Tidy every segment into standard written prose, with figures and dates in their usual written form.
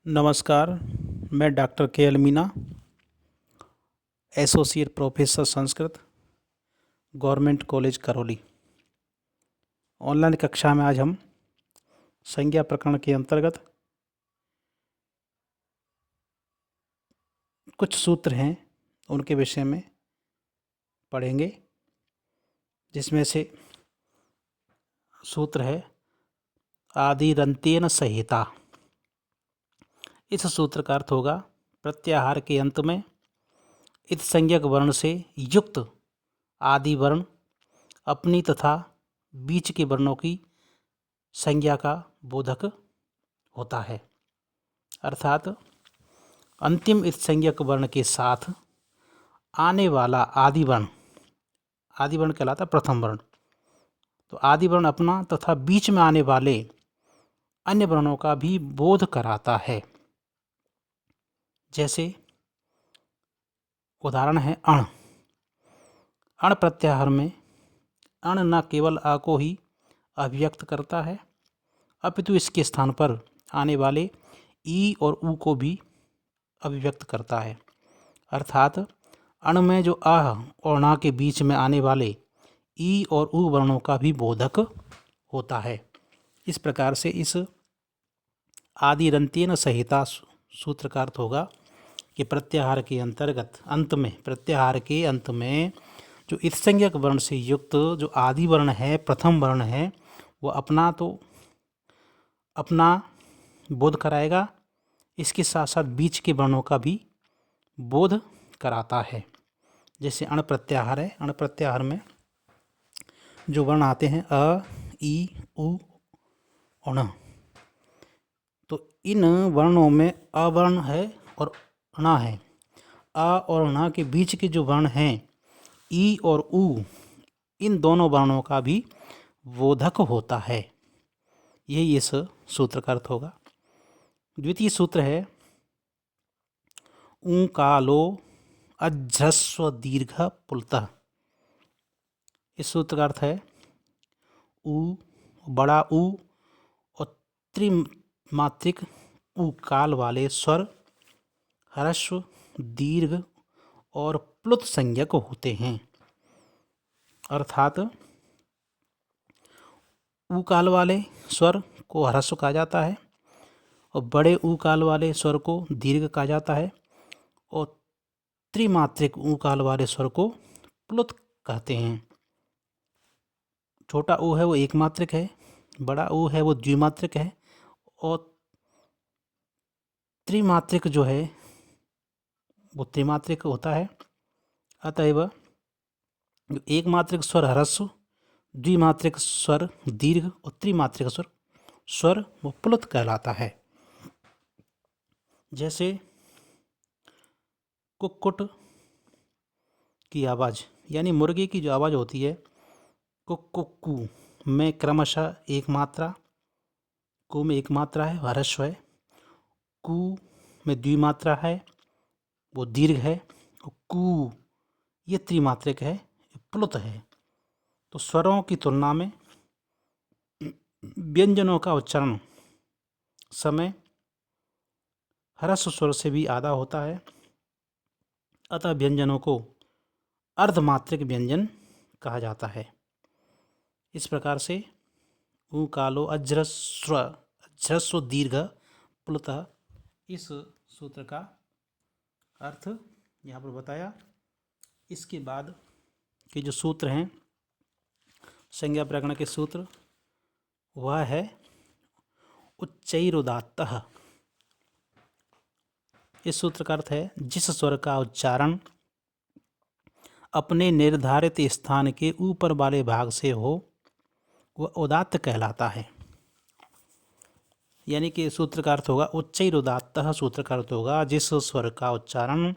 नमस्कार। मैं डॉक्टर के L Meena, associate professor Sanskrit, government college Karauli. Online कक्षा में आज हम संज्ञा प्रकरण के अंतर्गत कुछ सूत्र हैं उनके विषय में पढ़ेंगे, जिसमें से सूत्र है आदिरंत्येन संहिता। इस सूत्र का अर्थ होगा प्रत्याहार के अंत में इत संज्ञक वर्ण से युक्त आदि वर्ण अपनी तथा बीच के वर्णों की संज्ञा का बोधक होता है। अर्थात अंतिम इत संज्ञक वर्ण के साथ आने वाला आदि वर्ण कहलाता प्रथम वर्ण। तो आदि वर्ण अपना तथा बीच में आने वाले अन्य वर्णों का भी बोध कराता है। जैसे उदाहरण है अण। अण प्रत्याहार में अण न केवल आ को ही अभिव्यक्त करता है, अपितु इसके स्थान पर आने वाले ई और ऊ को भी अभिव्यक्त करता है। अर्थात अण में जो आ और ना के बीच में आने वाले ई और ऊ वर्णों का भी बोधक होता है। इस प्रकार से इस आदिरंत्येन संहिता सूत्र का अर्थ होगा कि प्रत्याहार के अंतर्गत प्रत्याहार के अंत में जो इत्संज्ञक वर्ण से युक्त जो आदि वर्ण है, प्रथम वर्ण है, वो अपना बोध कराएगा। इसके साथ साथ बीच के वर्णों का भी बोध कराता है। जैसे अण प्रत्याहार है, अण प्रत्याहार में जो वर्ण आते हैं अ, ई, उ, अण, तो इन वर्णों में अवर्ण है और ण है। अ और ण के बीच के जो वर्ण हैं ई और उ, इन दोनों वर्णों का भी बोधक होता है। यही इस सूत्र का अर्थ होगा। द्वितीय सूत्र है ऊकालो अज्रस्व दीर्घ पुलतः। इस सूत्र का अर्थ है ऊ, बड़ा ऊ और त्रिमात्रिक ऊ काल वाले स्वर ह्रस्व, दीर्घ और प्लुत संज्ञक होते हैं। अर्थात ऊ काल वाले स्वर को ह्रस्व कहा जाता है और बड़े ऊ काल वाले स्वर को दीर्घ कहा जाता है और त्रिमात्रिक ऊ काल वाले स्वर को प्लुत कहते हैं। छोटा ऊ है वो एक मात्रिक है, बड़ा ऊ है वो द्विमात्रिक है और त्रिमात्रिक जो है वो त्रिमात्रिक होता है। अतएव जो एक मात्रिक स्वर ह्रस्व, द्विमात्रिक स्वर दीर्घ और त्रिमात्रिक स्वर वो प्लुत कहलाता है। जैसे कुक्कुट की आवाज़, यानी मुर्गे की जो आवाज़ होती है कुक कुक्कू में क्रमशः एक मात्रा, कु में एक मात्रा है ह्रस्व है, कु में द्विमात्रा है वो दीर्घ है और कु ये त्रिमात्रिक है, प्लुत है। तो स्वरों की तुलना में व्यंजनों का उच्चारण समय ह्रस्व स्वर से भी आधा होता है। अतः व्यंजनों को अर्धमात्रिक व्यंजन कहा जाता है। इस प्रकार से ऊ कालो अज्रस्व दीर्घ प्लुतः इस सूत्र का अर्थ यहाँ पर बताया। इसके बाद के जो सूत्र हैं संज्ञा प्रकरण के सूत्र, वह है उच्चैरुदात्तः। इस सूत्र का अर्थ है जिस स्वर का उच्चारण अपने निर्धारित स्थान के ऊपर वाले भाग से हो वह उदात्त कहलाता है। यानी कि सूत्र का अर्थ होगा उच्चैरुदात्तः। सूत्र का अर्थ होगा जिस स्वर का उच्चारण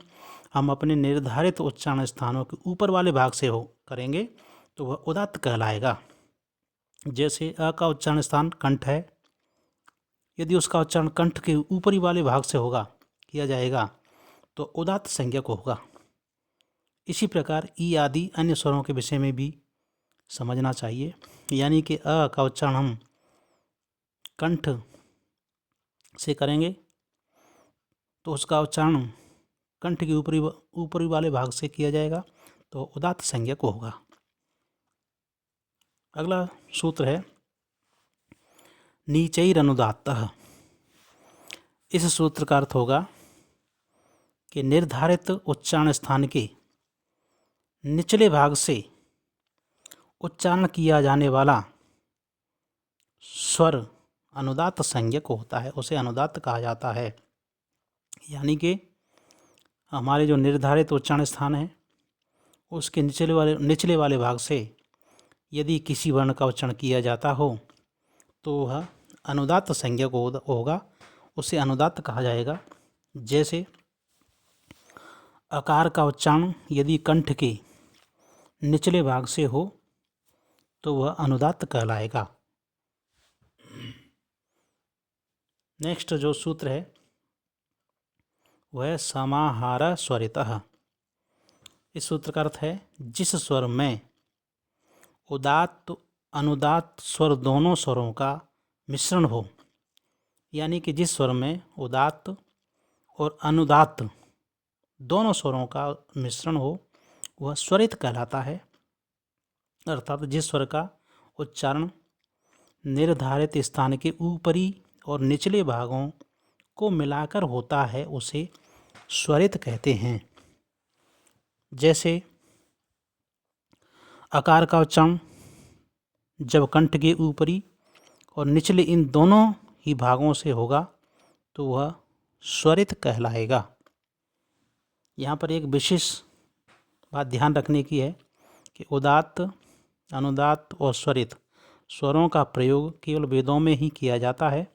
हम अपने निर्धारित उच्चारण स्थानों के ऊपर वाले भाग से हो करेंगे तो वह उदात्त कहलाएगा। जैसे अ का उच्चारण स्थान कंठ है, यदि उसका उच्चारण कंठ के ऊपरी वाले भाग से किया जाएगा तो उदात्त संज्ञक होगा। इसी प्रकार ई आदि अन्य स्वरों के विषय में भी समझना चाहिए। यानी कि अ का उच्चारण हम कंठ से करेंगे तो उसका उच्चारण कंठ के ऊपरी वाले भाग से किया जाएगा, तो उदात्त संज्ञक होगा। अगला सूत्र है नीचैरनुदात्तः। इस सूत्र का अर्थ होगा कि निर्धारित उच्चारण स्थान के निचले भाग से उच्चारण किया जाने वाला स्वर अनुदात्त संज्ञक होता है, उसे अनुदात्त कहा जाता है। यानी कि हमारे जो निर्धारित उच्चारण स्थान है उसके निचले वाले भाग से यदि किसी वर्ण का उच्चारण किया जाता हो तो वह अनुदात्त संज्ञक होगा, उसे अनुदात्त कहा जाएगा। जैसे अकार का उच्चारण यदि कंठ के निचले भाग से हो तो वह अनुदात्त कहलाएगा। नेक्स्ट जो सूत्र है वह समाहार स्वरितः। इस सूत्र का अर्थ है जिस स्वर में उदात्त अनुदात्त स्वर दोनों स्वरों का मिश्रण हो, यानी कि जिस स्वर में उदात्त और अनुदात्त दोनों स्वरों का मिश्रण हो वह स्वरित कहलाता है। अर्थात जिस स्वर का उच्चारण निर्धारित स्थान के ऊपरी और निचले भागों को मिलाकर होता है उसे स्वरित कहते हैं। जैसे अकार का उच्चारण जब कंठ के ऊपरी और निचले इन दोनों ही भागों से होगा तो वह स्वरित कहलाएगा। यहाँ पर एक विशेष बात ध्यान रखने की है कि उदात्त अनुदात्त और स्वरित स्वरों का प्रयोग केवल वेदों में ही किया जाता है,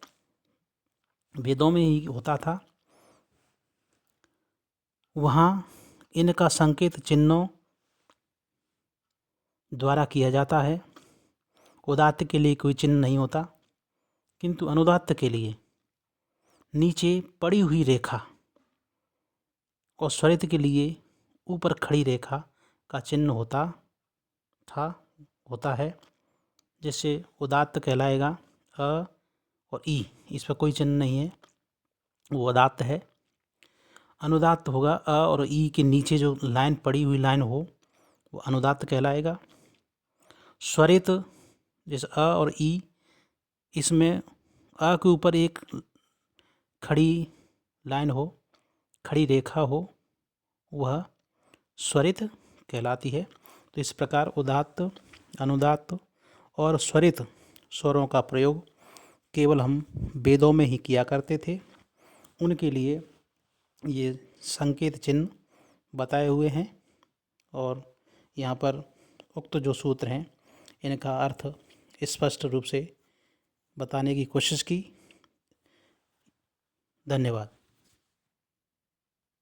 वेदों में ही होता था। वहाँ इनका संकेत चिन्हों द्वारा किया जाता है। उदात्त के लिए कोई चिन्ह नहीं होता, किंतु अनुदात्त के लिए नीचे पड़ी हुई रेखा और स्वरित के लिए ऊपर खड़ी रेखा का चिन्ह होता है। जैसे उदात्त कहलाएगा अ और ई, इस पर कोई चिन्ह नहीं है, वो उदात्त है। अनुदात्त होगा अ और ई के नीचे जो लाइन पड़ी हुई लाइन हो वो अनुदात्त कहलाएगा। स्वरित जैसे अ और ई, इसमें अ के ऊपर एक खड़ी लाइन हो, खड़ी रेखा हो, वह स्वरित कहलाती है। तो इस प्रकार उदात्त अनुदात्त और स्वरित स्वरों का प्रयोग केवल हम वेदों में ही किया करते थे। उनके लिए ये संकेत चिन्ह बताए हुए हैं और यहाँ पर उक्त जो सूत्र हैं इनका अर्थ स्पष्ट रूप से बताने की कोशिश की। धन्यवाद।